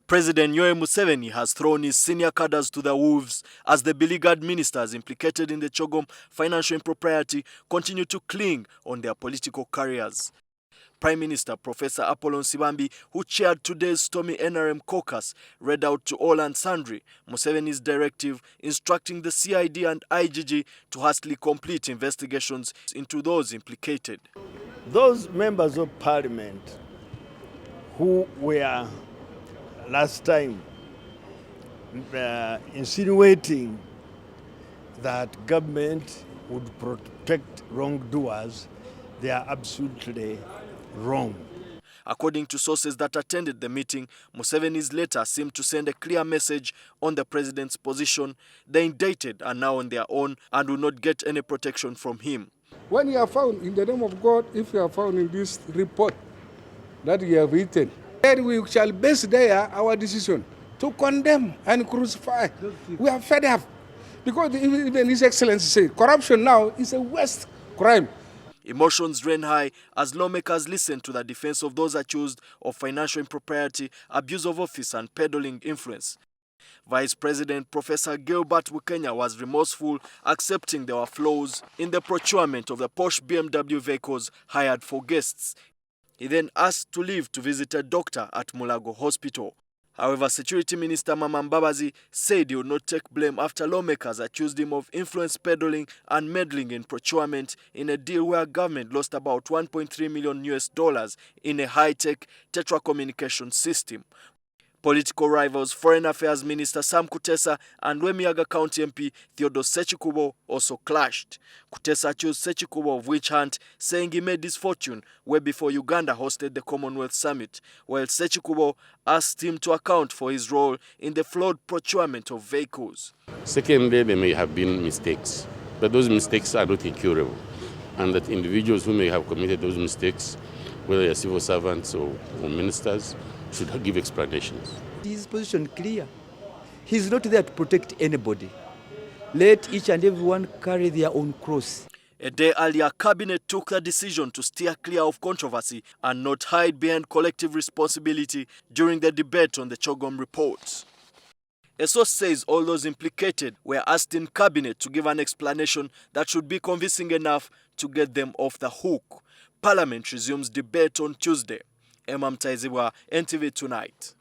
President Yoweri Museveni has thrown his senior cadres to the wolves as the beleaguered ministers implicated in the CHOGM financial impropriety continue to cling on their political careers. Prime Minister Professor Apollon Sibambi, who chaired today's stormy NRM caucus, read out to all and sundry Museveni's directive instructing the CID and IGG to hastily complete investigations into those implicated. Those members of parliament who were last time insinuating that government would protect wrongdoers, they are absolutely wrong. According to sources that attended the meeting, Museveni's letter seemed to send a clear message on the president's position. The indicted are now on their own and will not get any protection from him. When you are found in the name of God, if you are found in this report that you have written, then we shall base there our decision to condemn and crucify. We are fed up because even His Excellency said corruption now is a worst crime. Emotions ran high as lawmakers listened to the defense of those accused of financial impropriety, abuse of office and peddling influence. Vice President Professor Gilbert Bukenya was remorseful, accepting there were flaws in the procurement of the posh BMW vehicles hired for guests. He then asked to leave to visit a doctor at Mulago Hospital. However, Security Minister Mama Mbabazi said he would not take blame after lawmakers accused him of influence peddling and meddling in procurement in a deal where government lost about $1.3 million in a high-tech telecommunication system. Political rivals Foreign Affairs Minister Sam Kutesa and Wemiyaga County MP Theodore Sechikubo also clashed. Kutesa accused Sechikubo of witch hunt, saying he made his fortune way before Uganda hosted the Commonwealth Summit, while Sechikubo asked him to account for his role in the flawed procurement of vehicles. Secondly, there may have been mistakes, but those mistakes are not incurable, and that individuals who may have committed those mistakes, whether they are civil servants or ministers, should give explanations. His position clear. He's not there to protect anybody. Let each and everyone carry their own cross. A day earlier, Cabinet took the decision to steer clear of controversy and not hide behind collective responsibility during the debate on the CHOGM report. A source says all those implicated were asked in Cabinet to give an explanation that should be convincing enough to get them off the hook. Parliament resumes debate on Tuesday. Emma Mtaizibwa, NTV Tonight.